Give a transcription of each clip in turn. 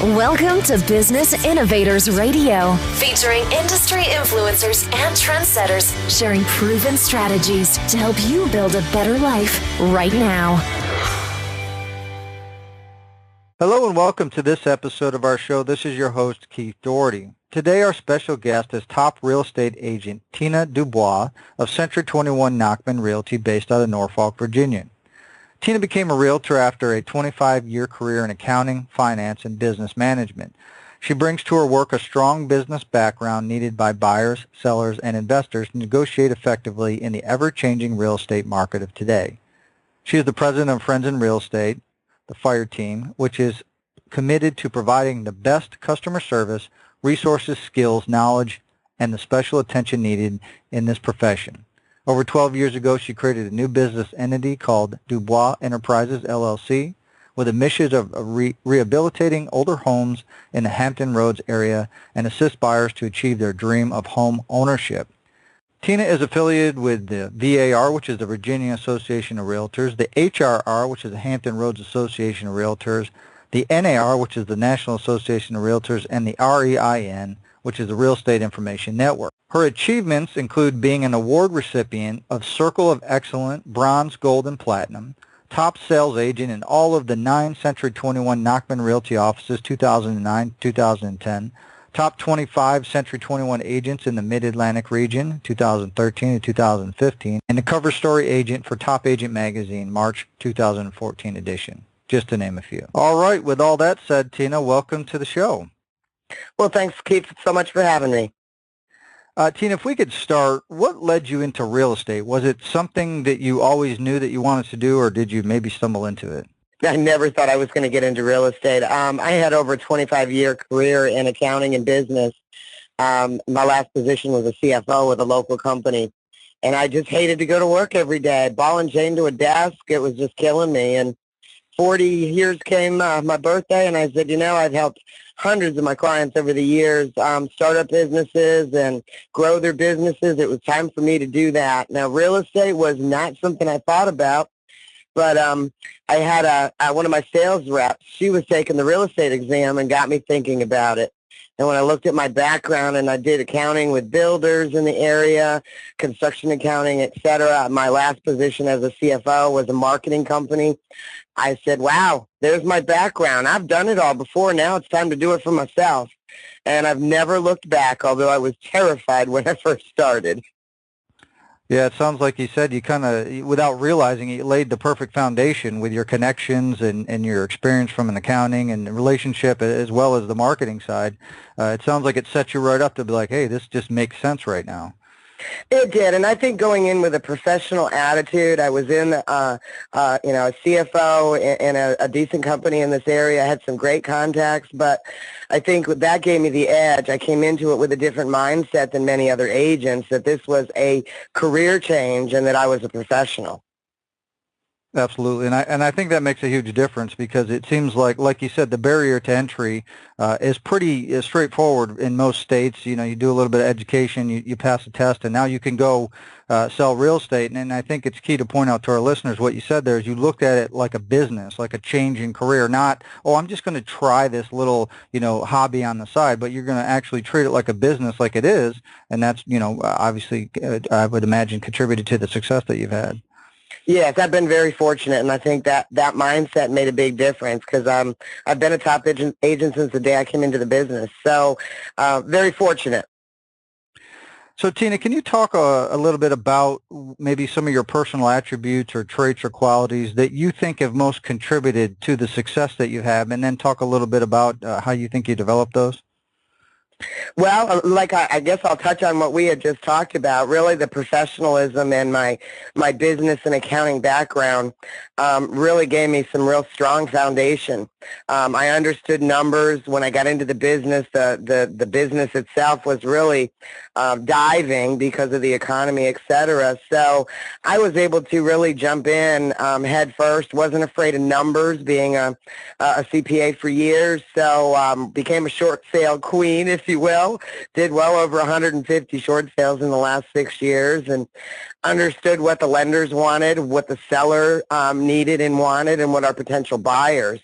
Welcome to Business Innovators Radio, featuring industry influencers and trendsetters sharing proven strategies to help you build a better life right now. Hello and welcome to this episode of our show. This is your host, Keith Doherty. Today our special guest is top real estate agent Tina Dubois of Century 21 Nachman Realty based out of Norfolk, Virginia. Tina became a realtor after a 25-year career in accounting, finance, and business management. She brings to her work a strong business background needed by buyers, sellers, and investors to negotiate effectively in the ever-changing real estate market of today. She is the president of Friends in Real Estate, the FIRE team, which is committed to providing the best customer service, resources, skills, knowledge, and the special attention needed in this profession. Over 12 years ago, she created a new business entity called Dubois Enterprises, LLC, with a mission of rehabilitating older homes in the Hampton Roads area and assist buyers to achieve their dream of home ownership. Tina is affiliated with the VAR, which is the Virginia Association of Realtors, the HRR, which is the Hampton Roads Association of Realtors, the NAR, which is the National Association of Realtors, and the REIN, which is the Real Estate Information Network. Her achievements include being an award recipient of Circle of Excellence, Bronze, Gold, and Platinum, top sales agent in all of the 9 Century 21 Nachman Realty offices 2009-2010, top 25 Century 21 agents in the Mid-Atlantic region 2013 to 2015, and the cover story agent for Top Agent Magazine, March 2014 edition, just to name a few. All right, with all that said, Tina, welcome to the show. Well, thanks, Keith, so much for having me. Tina, if we could start, what led you into real estate? Was it something that you always knew that you wanted to do, or did you maybe stumble into it? I never thought I was going to get into real estate. I had over a 25-year career in accounting and business. My last position was a CFO with a local company, and I just hated to go to work every day. Ball and chain to a desk, it was just killing me. And 40 years came my birthday, and I said, I've helped hundreds of my clients over the years start up businesses and grow their businesses. It was time for me to do that. Now, real estate was not something I thought about, but I had one of my sales reps. She was taking the real estate exam and got me thinking about it. And when I looked at my background and I did accounting with builders in the area, construction accounting, et cetera, my last position as a CFO was a marketing company. I said, wow, there's my background. I've done it all before. Now it's time to do it for myself. And I've never looked back, although I was terrified when I first started. Yeah, it sounds like you said you kind of, without realizing it, you laid the perfect foundation with your connections and your experience from an accounting and relationship as well as the marketing side. It sounds like it set you right up to be like, hey, this just makes sense right now. It did, and I think going in with a professional attitude, I was in, a CFO in a decent company in this area. I had some great contacts, but I think that gave me the edge. I came into it with a different mindset than many other agents, that this was a career change and that I was a professional. Absolutely, and I think that makes a huge difference because it seems like you said, the barrier to entry is pretty straightforward in most states. You do a little bit of education, you pass a test, and now you can go sell real estate. And I think it's key to point out to our listeners what you said there is you looked at it like a business, like a change in career, not, I'm just going to try this little, hobby on the side, but you're going to actually treat it like a business like it is, and that's, obviously, I would imagine contributed to the success that you've had. Yes, I've been very fortunate, and I think that mindset made a big difference because I've been a top agent since the day I came into the business. So very fortunate. So, Tina, can you talk a little bit about maybe some of your personal attributes or traits or qualities that you think have most contributed to the success that you have, and then talk a little bit about how you think you developed those? Well, I guess I'll touch on what we had just talked about. Really, the professionalism and my business and accounting background really gave me some real strong foundation. I understood numbers when I got into the business. The business itself was really diving because of the economy, et cetera. So I was able to really jump in head first. Wasn't afraid of numbers, being a CPA for years. So became a short sale queen, if you will. Did well over 150 short sales in the last 6 years, and understood what the lenders wanted, what the seller needed and wanted, and what our potential buyers.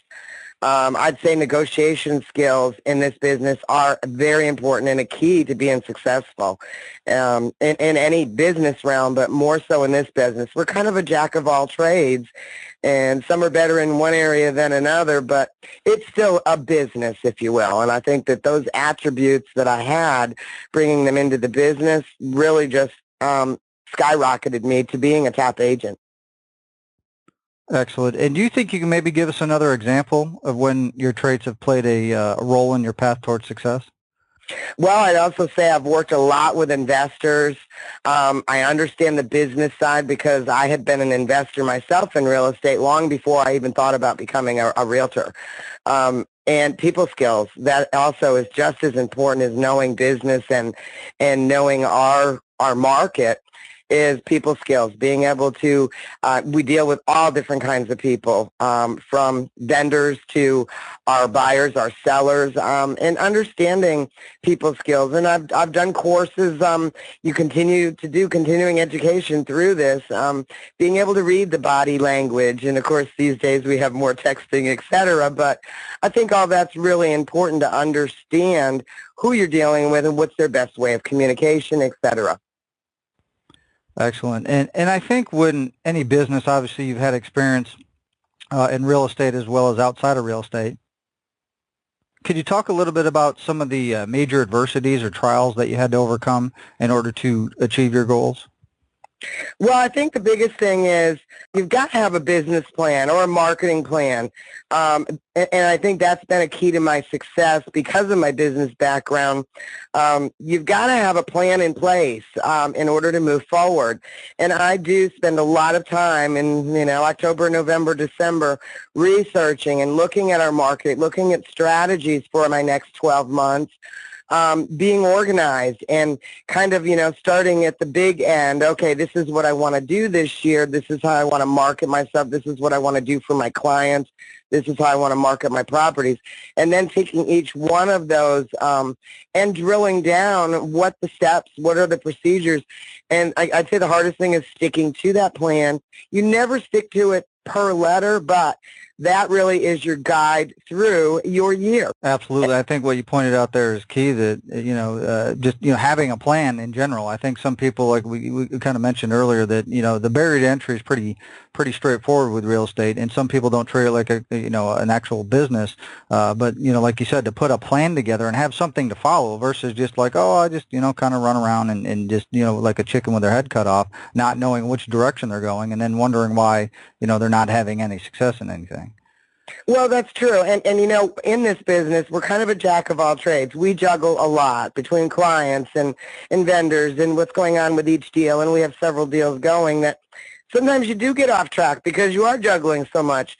I'd say negotiation skills in this business are very important and a key to being successful in any business realm, but more so in this business. We're kind of a jack of all trades, and some are better in one area than another, but it's still a business, if you will. And I think that those attributes that I had, bringing them into the business, really just skyrocketed me to being a top agent. Excellent. And do you think you can maybe give us another example of when your traits have played a role in your path towards success? Well, I'd also say I've worked a lot with investors. I understand the business side because I had been an investor myself in real estate long before I even thought about becoming a realtor. And people skills, that also is just as important as knowing business and knowing our market. Is people skills, being able to, we deal with all different kinds of people, from vendors to our buyers, our sellers, and understanding people skills. And I've done courses, you continue to do continuing education through this, being able to read the body language. And of course, these days we have more texting, et cetera. But I think all that's really important to understand who you're dealing with and what's their best way of communication, et cetera. Excellent. And I think when any business, obviously you've had experience in real estate as well as outside of real estate. Could you talk a little bit about some of the major adversities or trials that you had to overcome in order to achieve your goals? Well, I think the biggest thing is you've got to have a business plan or a marketing plan. And I think that's been a key to my success because of my business background. You've got to have a plan in place in order to move forward. And I do spend a lot of time in, October, November, December researching and looking at our market, looking at strategies for my next 12 months. Being organized and kind of, starting at the big end. Okay, this is what I want to do this year. This is how I want to market myself. This is what I want to do for my clients. This is how I want to market my properties. And then taking each one of those and drilling down what the steps, what are the procedures. And I'd say the hardest thing is sticking to that plan. You never stick to it per letter, but that really is your guide through your year. Absolutely. I think what you pointed out there is key, that, just, having a plan in general. I think some people, like we kind of mentioned earlier, that, the barrier to entry is pretty straightforward with real estate, and some people don't treat it like an actual business. But, like you said, to put a plan together and have something to follow versus just like, I just, kind of run around and just, like a chicken with their head cut off, not knowing which direction they're going and then wondering why, they're not having any success in anything. Well, that's true. And in this business, we're kind of a jack of all trades. We juggle a lot between clients and vendors and what's going on with each deal. And we have several deals going that sometimes you do get off track because you are juggling so much.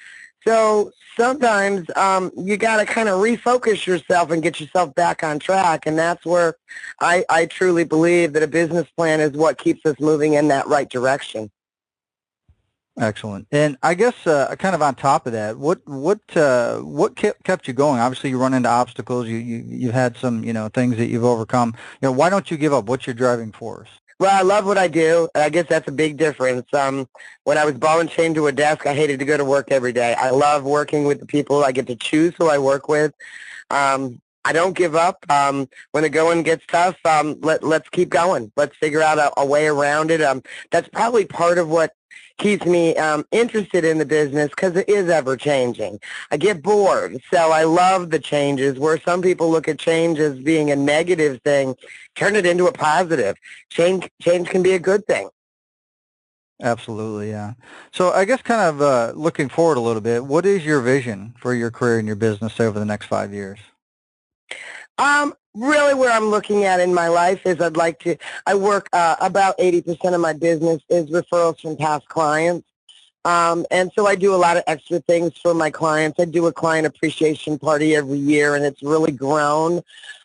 So sometimes you got to kind of refocus yourself and get yourself back on track. And that's where I truly believe that a business plan is what keeps us moving in that right direction. Excellent. And I guess kind of on top of that, what kept you going? Obviously, you run into obstacles. You've had some things that you've overcome. Why don't you give up? What's your driving force? Well, I love what I do. I guess that's a big difference. When I was ball and chained to a desk, I hated to go to work every day. I love working with the people. I get to choose who I work with. I don't give up. When the going gets tough, let's keep going. Let's figure out a way around it. That's probably part of what keeps me interested in the business because it is ever-changing. I get bored, so I love the changes. Where some people look at change as being a negative thing, turn it into a positive. Change can be a good thing. Absolutely, yeah. So I guess kind of looking forward a little bit, what is your vision for your career and your business over the next 5 years? Really where I'm looking at in my life is I work about 80% of my business is referrals from past clients. And so I do a lot of extra things for my clients. I do a client appreciation party every year, and it's really grown.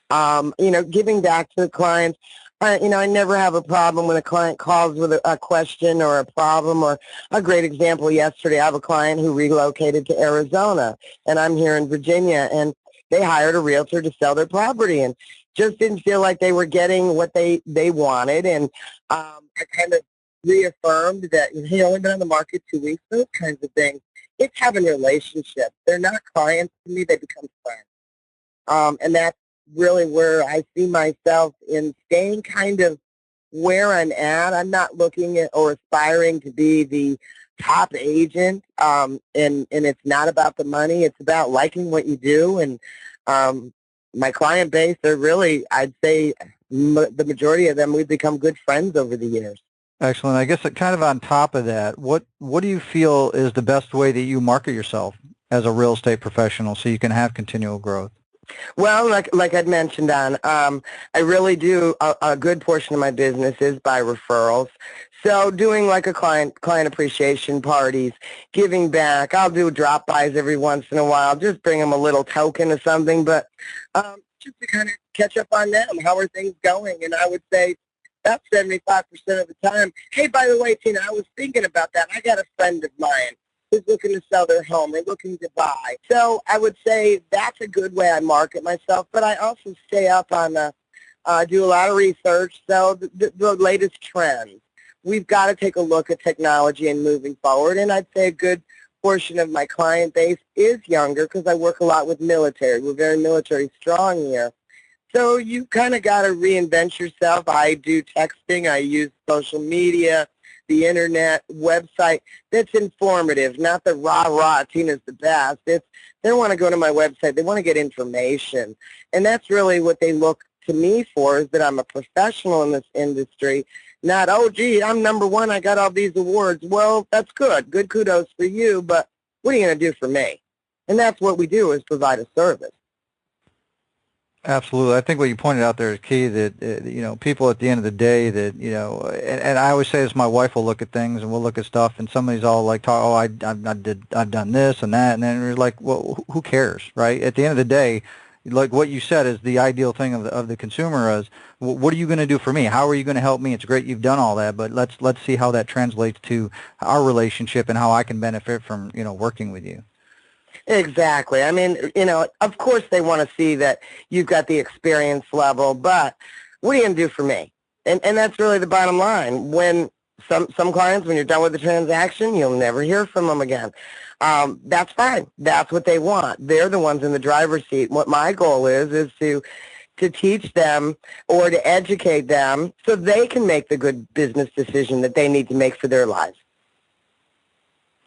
Giving back to the clients. I never have a problem when a client calls with a question or a problem. Or a great example yesterday, I have a client who relocated to Arizona, and I'm here in Virginia, and they hired a realtor to sell their property and just didn't feel like they were getting what they wanted. And I kind of reaffirmed that he only been on the market 2 weeks, those kinds of things. it's having relationships. They're not clients to me, they become friends. And that's really where I see myself in staying kind of where I'm at. I'm not looking at or aspiring to be the top agent, and it's not about the money. It's about liking what you do. And my client base, they're really, I'd say the majority of them, we've become good friends over the years. Excellent. I guess kind of on top of that, what do you feel is the best way that you market yourself as a real estate professional so you can have continual growth? Well, like I'd mentioned I really do a good portion of my business is by referrals. So doing like a client appreciation parties, giving back. I'll do drop-bys every once in a while, just bring them a little token of something, but just to kind of catch up on them. How are things going? And I would say about 75% of the time, hey, by the way, Tina, I was thinking about that. I got a friend of mine who's looking to sell their home. They're looking to buy. So I would say that's a good way I market myself, but I also stay up on do a lot of research, so the latest trends. We've got to take a look at technology and moving forward, and I'd say a good portion of my client base is younger because I work a lot with military. We're very military strong here. So you kind of got to reinvent yourself. I do texting. I use social media, the internet, website that's informative, not the rah-rah, Tina's the best. They want to go to my website. They want to get information. And that's really what they look to me for, is that I'm a professional in this industry, not, oh, gee, I'm number one, I got all these awards. Well, that's good. Good kudos for you, but what are you going to do for me? And that's what we do, is provide a service. Absolutely. I think what you pointed out there is key, that, people at the end of the day that, and I always say this, my wife will look at things and we'll look at stuff and somebody's all like, I've done this and that. And then we're like, well, who cares, right? At the end of the day, like what you said is the ideal thing of the consumer is, what are you going to do for me? How are you going to help me? It's great you've done all that, but let's see how that translates to our relationship and how I can benefit from, working with you. Exactly. I mean, of course they want to see that you've got the experience level, but what are you going to do for me? And that's really the bottom line. When some clients, when you're done with the transaction, you'll never hear from them again. That's fine. That's what they want. They're the ones in the driver's seat. What my goal is to teach them or to educate them so they can make the good business decision that they need to make for their lives.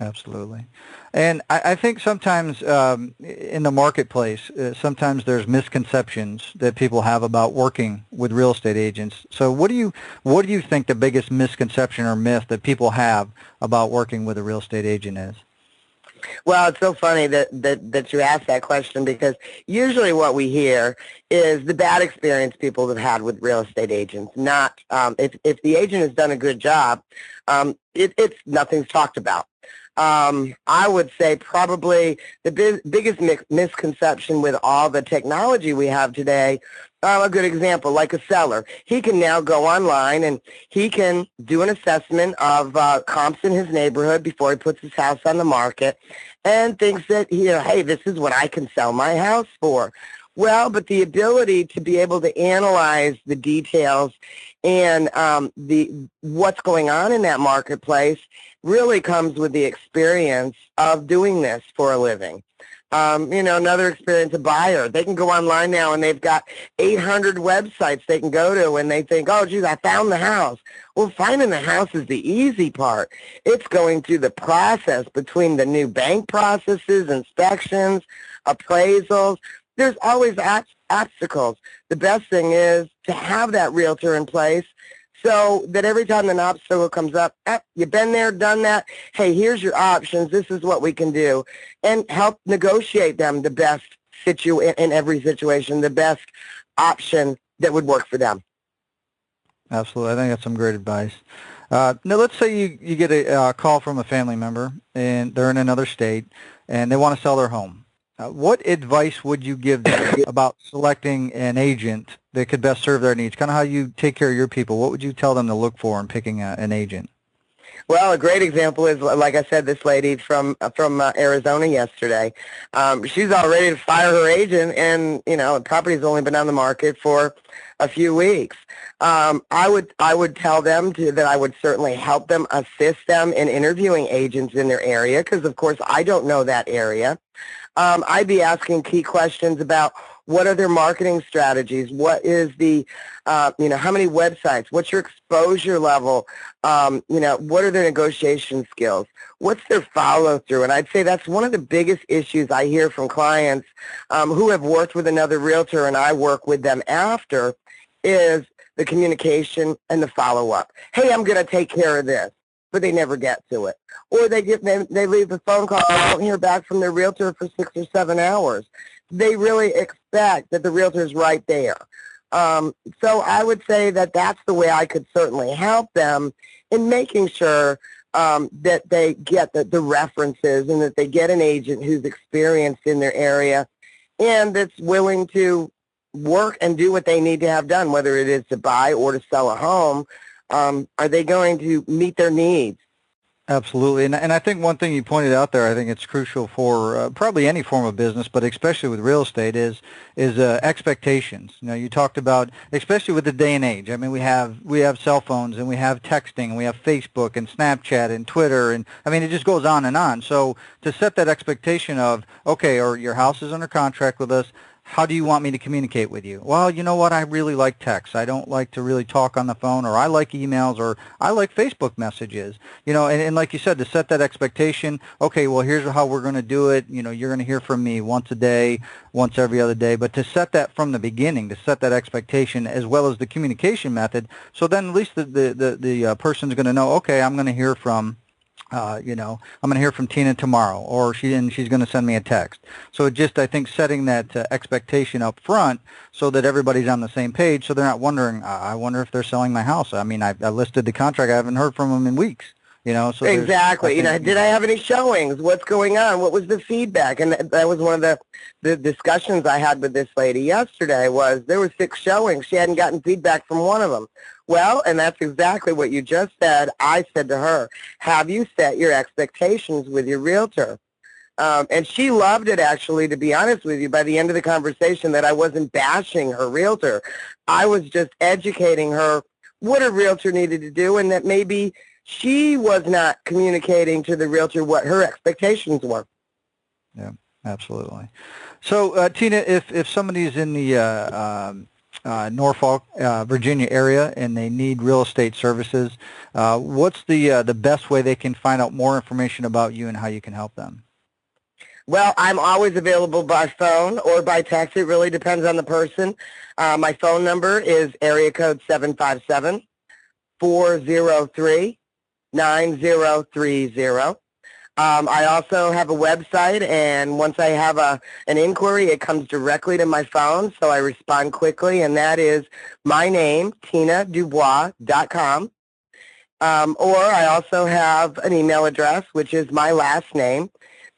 Absolutely. And I think sometimes in the marketplace, sometimes there's misconceptions that people have about working with real estate agents. So what do you think the biggest misconception or myth that people have about working with a real estate agent is? Well, it's so funny that you asked that question, because usually what we hear is the bad experience people have had with real estate agents. Not if the agent has done a good job, it's nothing's talked about. I would say probably the biggest misconception with all the technology we have today, a good example, like a seller. He can now go online and he can do an assessment of comps in his neighborhood before he puts his house on the market, and thinks that, hey, this is what I can sell my house for. Well, but the ability to be able to analyze the details and what's going on in that marketplace really comes with the experience of doing this for a living. Another experience, a buyer. They can go online now and they've got 800 websites they can go to, and they think, oh, geez, I found the house. Well, finding the house is the easy part. It's going through the process between the new bank processes, inspections, appraisals. There's always obstacles. The best thing is to have that realtor in place so that every time an obstacle comes up, you've been there, done that. Hey, here's your options. This is what we can do. And help negotiate them the best in every situation, the best option that would work for them. Absolutely. I think that's some great advice. Now, let's say you get a call from a family member, and they're in another state, and they want to sell their home. What advice would you give them about selecting an agent that could best serve their needs? Kind of how you take care of your people. What would you tell them to look for in picking an agent? Well, a great example is, like I said, this lady from Arizona yesterday. She's all ready to fire her agent, and the property's only been on the market for a few weeks. I would tell them that I would certainly help them, assist them in interviewing agents in their area, because of course I don't know that area. I'd be asking key questions about what are their marketing strategies, what is the, how many websites, what's your exposure level, what are their negotiation skills, what's their follow-through. And I'd say that's one of the biggest issues I hear from clients who have worked with another realtor and I work with them after, is the communication and the follow-up. Hey, I'm going to take care of this, but they never get to it. Or they leave the phone call and don't hear back from their realtor for 6 or 7 hours. They really expect that the realtor's right there. So I would say that that's the way I could certainly help them in making sure that they get the references and that they get an agent who's experienced in their area and that's willing to work and do what they need to have done, whether it is to buy or to sell a home. Are they going to meet their needs? Absolutely. And I think one thing you pointed out there, I think it's crucial for probably any form of business, but especially with real estate, is expectations. You talked about, especially with the day and age. I mean, we have cell phones and we have texting and we have Facebook and Snapchat and Twitter, and I mean, it just goes on and on. So to set that expectation of, okay, or your house is under contract with us, how do you want me to communicate with you? Well, you know what? I really like text. I don't like to really talk on the phone, or I like emails, or I like Facebook messages. And like you said, to set that expectation, okay, well, here's how we're going to do it. You're going to hear from me once a day, once every other day. But to set that from the beginning, to set that expectation as well as the communication method, so then at least the person's going to know, okay, I'm going to hear from I'm going to hear from Tina tomorrow, or she's going to send me a text. So I think setting that expectation up front so that everybody's on the same page, so they're not wondering, I wonder if they're selling my house. I mean, I listed the contract. I haven't heard from them in weeks. So exactly. Did I have any showings? What's going on? What was the feedback? And that was one of the discussions I had with this lady yesterday. Was there were 6 showings. She hadn't gotten feedback from one of them. Well, and that's exactly what you just said. I said to her, have you set your expectations with your realtor? And she loved it, actually, to be honest with you, by the end of the conversation, that I wasn't bashing her realtor. I was just educating her what her realtor needed to do, and that maybe she was not communicating to the realtor what her expectations were. Yeah, absolutely. So, Tina, if somebody's in the Norfolk, Virginia area and they need real estate services, what's the best way they can find out more information about you and how you can help them? Well, I'm always available by phone or by text. It really depends on the person. My phone number is area code 757-403-9030. I also have a website, and once I have an inquiry, it comes directly to my phone, so I respond quickly, and that is my name, TinaDubois.com. Or I also have an email address, which is my last name,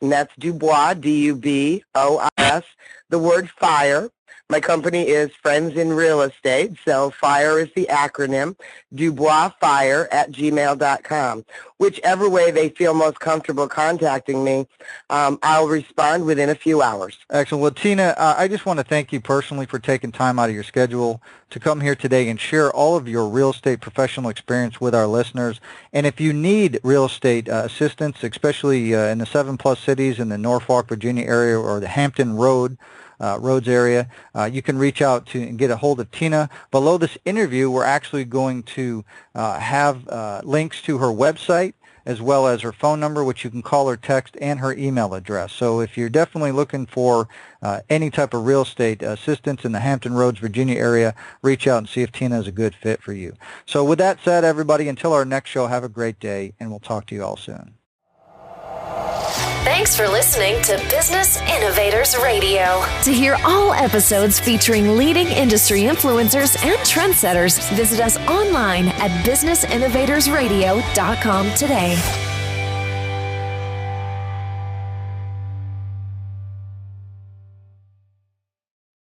and that's Dubois, D-U-B-O-I-S, the word FIRE. My company is Friends in Real Estate, so FIRE is the acronym, DuboisFire@gmail.com. Whichever way they feel most comfortable contacting me, I'll respond within a few hours. Excellent. Well, Tina, I just want to thank you personally for taking time out of your schedule to come here today and share all of your real estate professional experience with our listeners. And if you need real estate assistance, especially in the 7+ cities in the Norfolk, Virginia area, or the Hampton Roads area, you can reach out to and get a hold of Tina. Below this interview, we're actually going to have links to her website as well as her phone number, which you can call or text, and her email address. So if you're definitely looking for any type of real estate assistance in the Hampton Roads, Virginia area, reach out and see if Tina is a good fit for you. So with that said, everybody, until our next show, have a great day, and we'll talk to you all soon. Thanks for listening to Business Innovators Radio. To hear all episodes featuring leading industry influencers and trendsetters, visit us online at businessinnovatorsradio.com today.